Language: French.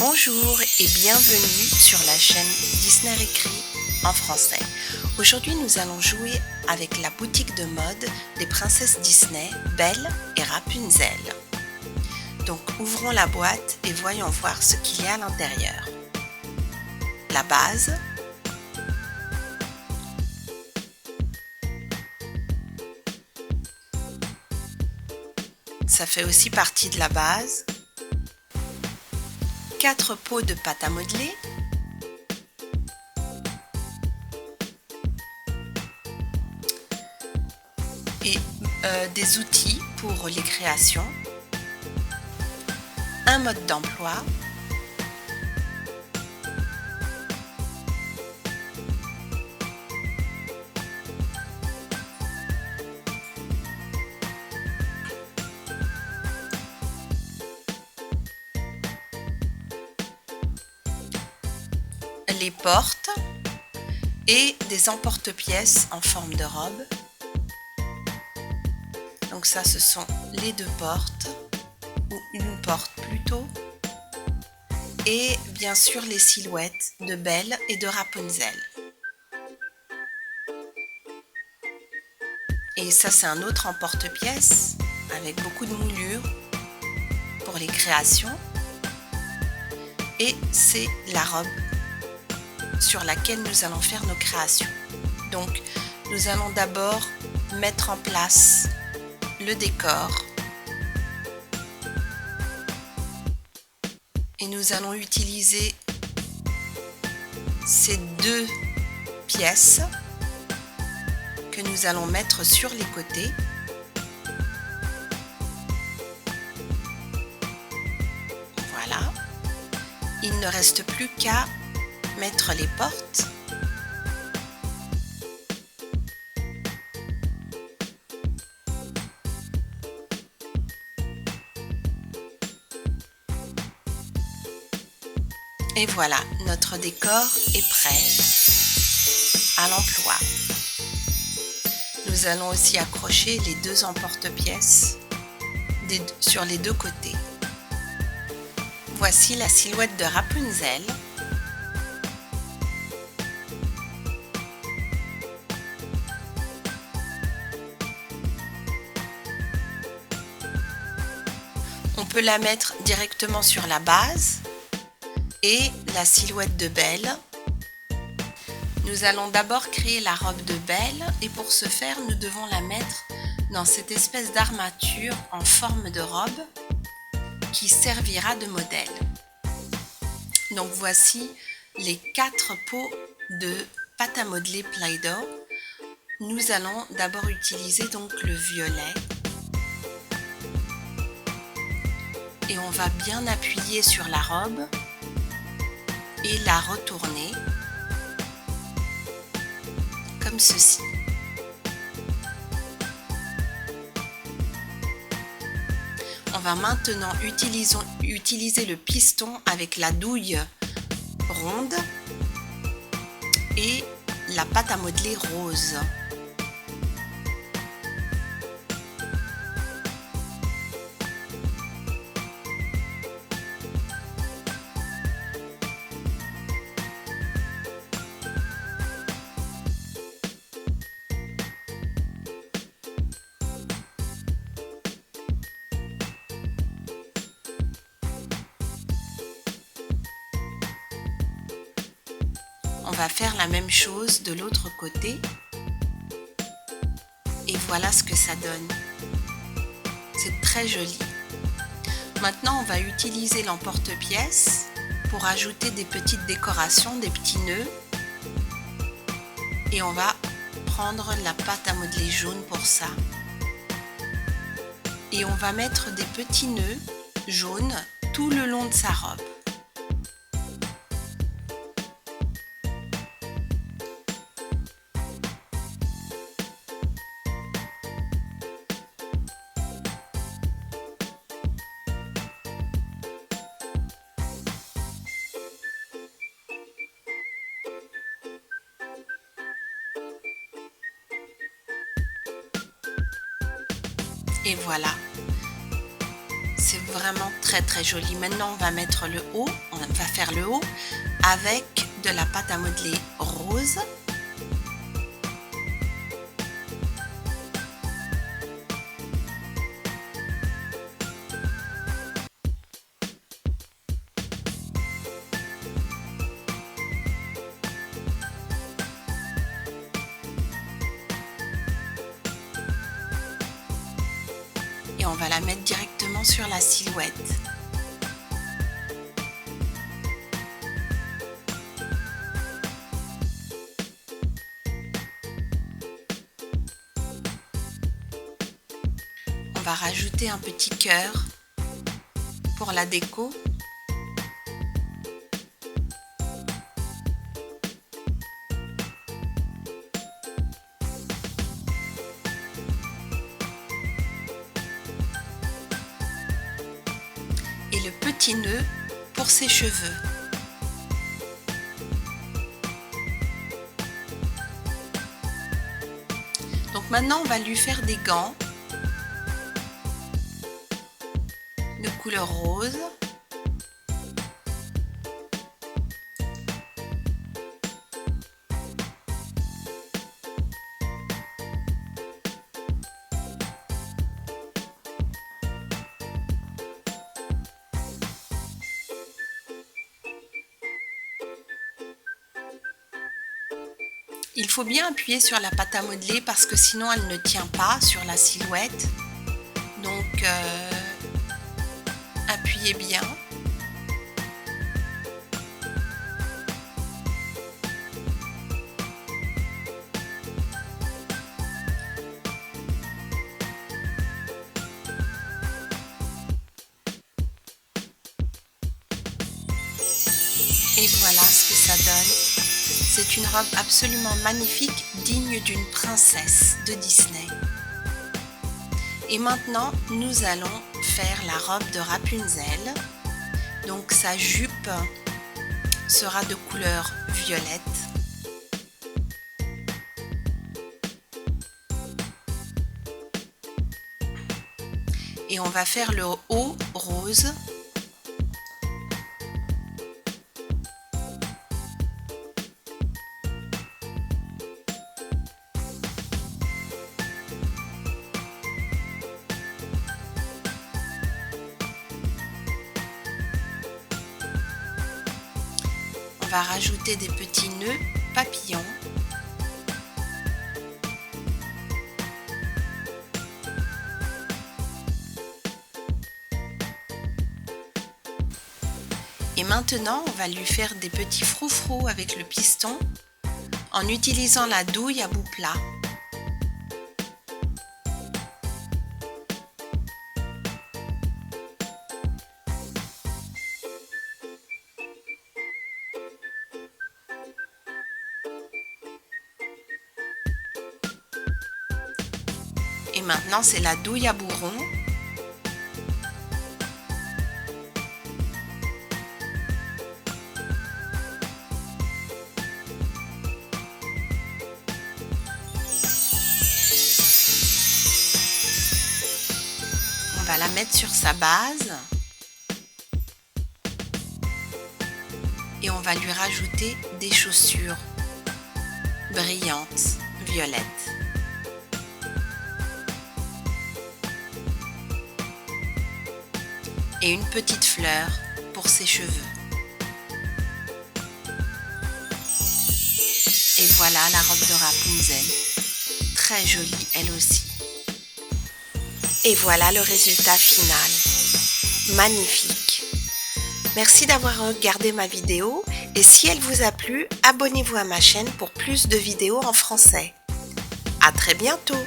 Bonjour et bienvenue sur la chaîne Disney Écrit en français. Aujourd'hui, nous allons jouer avec la boutique de mode des princesses Disney, Belle et Rapunzel. Donc, ouvrons la boîte et voyons voir ce qu'il y a à l'intérieur. La base, ça fait aussi partie de la base. 4 pots de pâte à modeler, et des outils pour les créations, un mode d'emploi, les portes et des emporte-pièces en forme de robe. Donc ça, ce sont les 2 portes, ou une porte plutôt, et bien sûr les silhouettes de Belle et de Rapunzel. Et ça, c'est un autre emporte-pièces avec beaucoup de moulures pour les créations. Et c'est la robe sur laquelle nous allons faire nos créations. Donc, nous allons d'abord mettre en place le décor. Et nous allons utiliser ces 2 pièces que nous allons mettre sur les côtés. Voilà. Il ne reste plus qu'à mettre les portes. Et voilà, notre décor est prêt à l'emploi. Nous allons aussi accrocher les 2 emporte-pièces sur les 2 côtés. Voici la silhouette de Rapunzel. On peut la mettre directement sur la base et la silhouette de Belle. Nous allons d'abord créer la robe de Belle et pour ce faire, nous devons la mettre dans cette espèce d'armature en forme de robe qui servira de modèle. Donc voici les 4 pots de pâte à modeler Play-Doh. Nous allons d'abord utiliser donc le violet. Et on va bien appuyer sur la robe et la retourner comme ceci. On va maintenant utiliser le piston avec la douille ronde et la pâte à modeler rose. On va faire la même chose de l'autre côté et voilà ce que ça donne. C'est très joli. Maintenant, on va utiliser l'emporte-pièce pour ajouter des petites décorations, des petits nœuds. Et on va prendre la pâte à modeler jaune pour ça. Et on va mettre des petits nœuds jaunes tout le long de sa robe. Et voilà, C'est vraiment très joli. Maintenant, on va mettre le haut, on va faire le haut avec de la pâte à modeler rose. Et on va la mettre directement sur la silhouette. On va rajouter un petit cœur pour la déco. Et le petit nœud pour ses cheveux. Donc maintenant on va lui faire des gants de couleur rose. Il faut bien appuyer sur la pâte à modeler parce que sinon elle ne tient pas sur la silhouette. Donc appuyez bien. Et voilà ce que ça donne. C'est une robe absolument magnifique, digne d'une princesse de Disney. Et maintenant, nous allons faire la robe de Rapunzel. Donc sa jupe sera de couleur violette. Et on va faire le haut rose. On va rajouter des petits nœuds papillons. Et maintenant, on va lui faire des petits froufrous avec le piston en utilisant la douille à bout plat. Et maintenant, c'est la douille à bourron. On va la mettre sur sa base. Et on va lui rajouter des chaussures brillantes, violettes. Et une petite fleur pour ses cheveux. Et voilà la robe de Rapunzel, très jolie elle aussi. Et voilà le résultat final, magnifique. Merci d'avoir regardé ma vidéo et si elle vous a plu, abonnez-vous à ma chaîne pour plus de vidéos en français. À très bientôt!